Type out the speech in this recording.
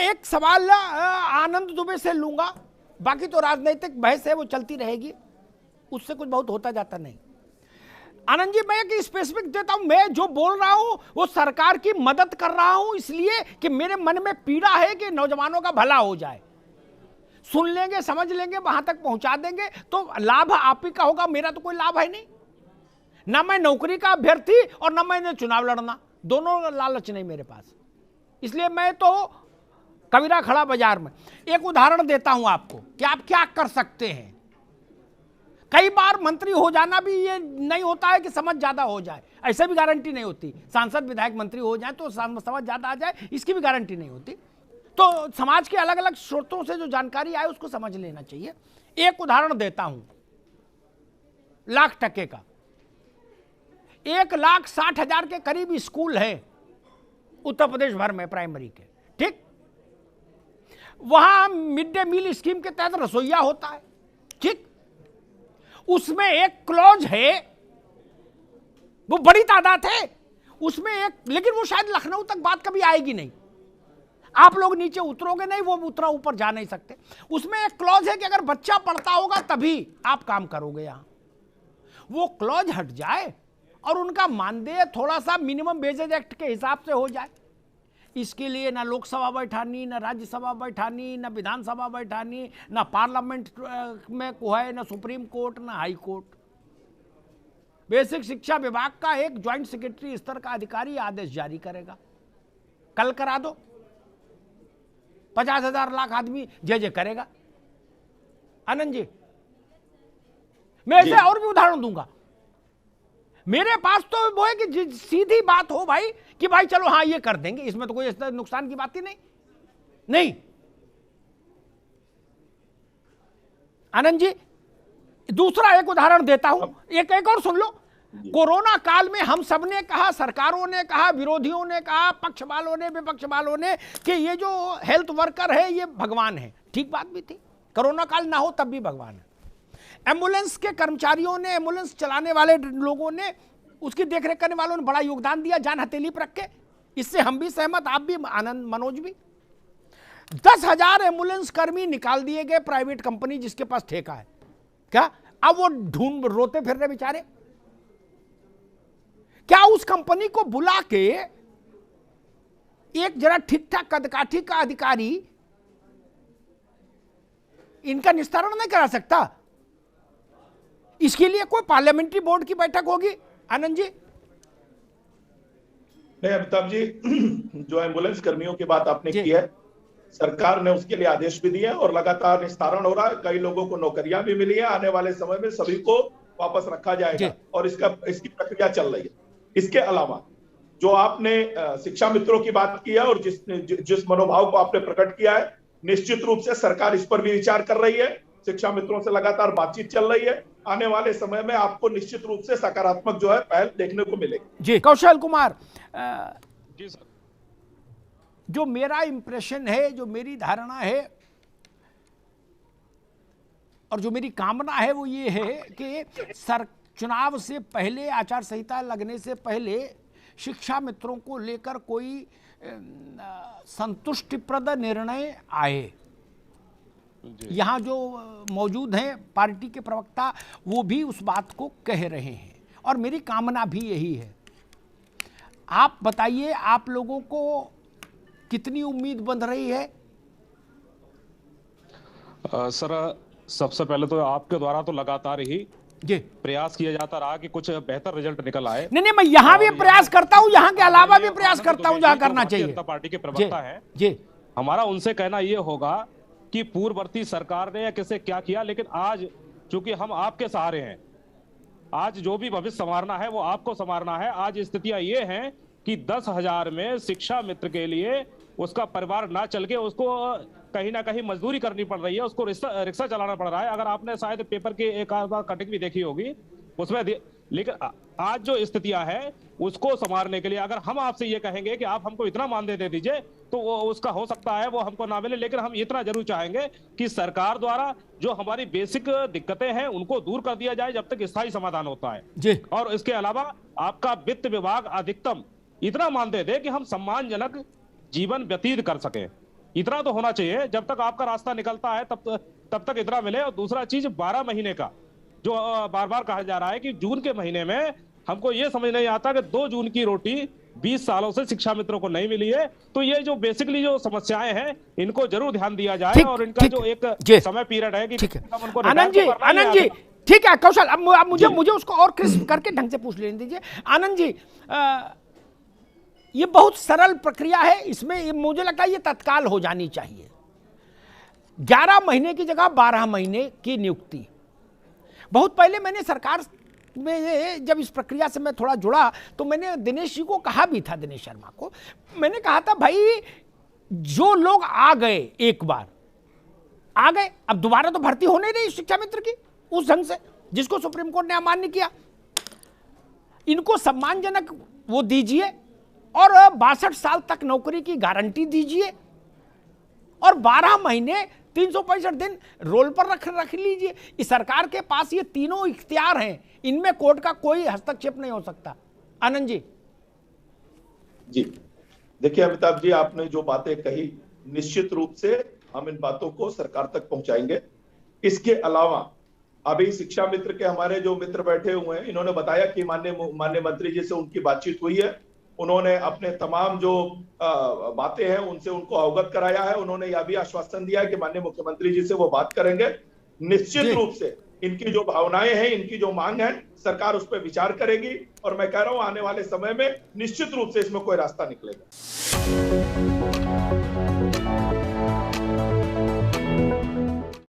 एक सवाल आनंद दुबे से लूंगा, बाकी तो राजनीतिक बहस है वो चलती रहेगी, उससे कुछ बहुत होता जाता नहीं। आनंद जी, मैं एक स्पेसिफिक देता हूं, मैं जो बोल रहा हूं वो सरकार की मदद कर रहा हूं इसलिए कि मेरे मन में पीड़ा है कि नौजवानों का भला हो जाए। सुन लेंगे, समझ लेंगे, वहां तक पहुंचा देंगे तो लाभ आप ही का होगा, मेरा तो कोई लाभ है नहीं। ना मैं नौकरी का अभ्यर्थी और ना मैंने चुनाव लड़ना, दोनों लालच नहीं मेरे पास, इसलिए मैं तो कबीरा खड़ा बाजार में। एक उदाहरण देता हूं आपको कि आप क्या कर सकते हैं। कई बार मंत्री हो जाना भी ये नहीं होता है कि समझ ज्यादा हो जाए, ऐसे भी गारंटी नहीं होती। सांसद विधायक मंत्री हो जाए तो समझ ज्यादा आ जाए, इसकी भी गारंटी नहीं होती। तो समाज के अलग अलग स्रोतों से जो जानकारी आए उसको समझ लेना चाहिए। एक उदाहरण देता हूं लाख टके का। 1,60,000 के करीब स्कूल है उत्तर प्रदेश भर में प्राइमरी के, ठीक। वहां मिड डे मील स्कीम के तहत रसोइया होता है, ठीक। उसमें एक क्लॉज है, वो बड़ी तादाद है उसमें एक, लेकिन वो शायद लखनऊ तक बात कभी आएगी नहीं, आप लोग नीचे उतरोगे नहीं, वो उतरा ऊपर जा नहीं सकते। उसमें एक क्लॉज है कि अगर बच्चा पढ़ता होगा तभी आप काम करोगे यहां। वो क्लॉज हट जाए और उनका मानदेय थोड़ा सा मिनिमम वेजेज एक्ट के हिसाब से हो जाए, इसके लिए ना लोकसभा बैठानी, ना राज्यसभा बैठानी, ना विधानसभा बैठानी, ना पार्लियामेंट में को है, ना सुप्रीम कोर्ट, ना हाई कोर्ट। बेसिक शिक्षा विभाग का एक ज्वाइंट सेक्रेटरी स्तर का अधिकारी आदेश जारी करेगा, कल करा दो, 50,000 लाख आदमी जय जय करेगा। आनंद जी, मैं ऐसे और भी उदाहरण दूंगा। मेरे पास तो वो है कि सीधी बात हो भाई कि भाई चलो हाँ ये कर देंगे, इसमें तो कोई नुकसान की बात ही नहीं। आनंद जी, दूसरा एक उदाहरण देता हूं, एक और सुन लो। कोरोना काल में हम सबने कहा, सरकारों ने कहा, विरोधियों ने कहा, पक्ष वालों ने, विपक्ष वालों ने, कि ये जो हेल्थ वर्कर है ये भगवान है। ठीक बात भी थी, कोरोना काल ना हो तब भी भगवान है। एम्बुलेंस के कर्मचारियों ने, एम्बुलेंस चलाने वाले लोगों ने, उसकी देखरेख करने वालों ने बड़ा योगदान दिया, जान हथेली पर रख के। इससे हम भी सहमत, आप भी, आनंद, मनोज भी। 10,000 एम्बुलेंस कर्मी निकाल दिए गए प्राइवेट कंपनी जिसके पास ठेका है। क्या अब वो ढूंढ रोते फिर रहे बेचारे? क्या उस कंपनी को बुला के एक जरा ठीक ठाक कदकाठी का अधिकारी इनका निस्तारण नहीं करा सकता? इसके लिए कोई पार्लियामेंट्री बोर्ड की बैठक होगी? आनंद जी। नहीं अमिताभ जी, जो एम्बुलेंस कर्मियों की बात आपने की है, सरकार ने उसके लिए आदेश भी दिए और लगातार निस्तारण हो रहा है। कई लोगों को नौकरियां भी मिली है, आने वाले समय में सभी को वापस रखा जाएगा और इसकी प्रक्रिया चल रही है। इसके अलावा जो आपने शिक्षा मित्रों की बात की है और जिस मनोभाव को आपने प्रकट किया है, निश्चित रूप से सरकार इस पर भी विचार कर रही है। शिक्षा मित्रों से लगातार बातचीत चल रही है। आने वाले समय में आपको निश्चित रूप से सकारात्मक जो है पहल देखने को मिलेगी। जी कौशल कुमार, जी सर, जो मेरा इंप्रेशन है, जो मेरी धारणा है और जो मेरी कामना है वो ये है कि चुनाव से पहले, आचार संहिता लगने से पहले शिक्षा मित्रों को लेकर कोई संतुष्टिप्रद निर्णय आए। यहाँ जो मौजूद हैं पार्टी के प्रवक्ता, वो भी उस बात को कह रहे हैं और मेरी कामना भी यही है। आप बताइए, आप लोगों को कितनी उम्मीद बंध रही है? सर, सबसे पहले तो आपके द्वारा तो लगातार ही जी प्रयास किया जाता रहा कि कुछ बेहतर रिजल्ट निकल आए। नहीं, मैं यहाँ भी प्रयास करता हूँ, यहाँ के अलावा भी प्रयास करता हूँ जहाँ करना चाहिए। जनता पार्टी के प्रवक्ता है जी, हमारा उनसे कहना ये होगा कि पूर्ववर्ती सरकार ने या किसे क्या किया, लेकिन आज चूंकि हम आपके सहारे हैं, आज जो भी भविष्य संवारना है वो आपको संवारना है। आज स्थितियां ये हैं कि 10,000 में शिक्षा मित्र के लिए उसका परिवार ना चल के उसको कहीं ना कहीं मजदूरी करनी पड़ रही है, उसको रिक्शा चलाना पड़ रहा है। अगर आपने शायद पेपर के एक आध बार कटिंग भी देखी होगी उसमें, लेकिन आज जो स्थितियां हैं उसको संवारने के लिए अगर हम आपसे ये कहेंगे कि आप हमको इतना मानदेय दे दीजिए तो वो उसका हो सकता है वो हमको ना मिले, लेकिन हम इतना जरूर चाहेंगे कि सरकार द्वारा जो हमारी बेसिक दिक्कतें हैं उनको दूर कर दिया जाए जब तक स्थायी समाधान होता है जी। और इसके अलावा आपका वित्त विभाग अधिकतम इतना मानदेय दे कि हम सम्मानजनक जीवन व्यतीत कर सकें। इतना तो होना चाहिए, जब तक आपका रास्ता निकलता है तब तक इतना मिले। और दूसरा चीज 12 महीने का जो बार बार कहा जा रहा है कि जून के महीने में, हमको ये समझ नहीं आता कि 2 जून की रोटी 20 सालों से शिक्षा मित्रों को नहीं मिली है। तो ये जो बेसिकली जो समस्याएं हैं, इनको जरूर ध्यान दिया जाए, और इनका जो एक समय पीरियड है कि उनको आनंद जी ठीक है। कौशल, अब मुझे उसको और क्रिस्प करके ढंग से पूछ लेने दीजिए। आनंद जी, ये बहुत सरल प्रक्रिया है, इसमें मुझे लगता है ये तत्काल हो जानी चाहिए। 11 महीने की जगह 12 महीने की नियुक्ति। बहुत पहले मैंने सरकार में जब इस प्रक्रिया से मैं थोड़ा जुड़ा तो मैंने दिनेश जी को कहा भी था, दिनेश शर्मा को मैंने कहा था, भाई जो लोग आ गए एक बार आ गए, अब दोबारा तो भर्ती होने नहीं शिक्षा मित्र की उस ढंग से जिसको सुप्रीम कोर्ट ने अमान्य किया। इनको सम्मानजनक वो दीजिए और 62 साल तक नौकरी की गारंटी दीजिए और 12 महीने 365 दिन रोल पर रख लीजिए। इस सरकार के पास ये तीनों इख्तियार हैं, इनमें कोर्ट का कोई हस्तक्षेप नहीं हो सकता। आनंद जी। जी देखिए अमिताभ जी, आपने जो बातें कही निश्चित रूप से हम इन बातों को सरकार तक पहुंचाएंगे। इसके अलावा अभी शिक्षा मित्र के हमारे जो मित्र बैठे हुए हैं, इन्होंने बताया कि माननीय मंत्री जी से उनकी बातचीत हुई है। उन्होंने अपने तमाम जो बातें हैं उनसे उनको अवगत कराया है। उन्होंने यह भी आश्वासन दिया है कि माननीय मुख्यमंत्री जी से वो बात करेंगे। निश्चित रूप से इनकी जो भावनाएं हैं, इनकी जो मांग है, सरकार उस पर विचार करेगी और मैं कह रहा हूं आने वाले समय में निश्चित रूप से इसमें कोई रास्ता निकलेगा।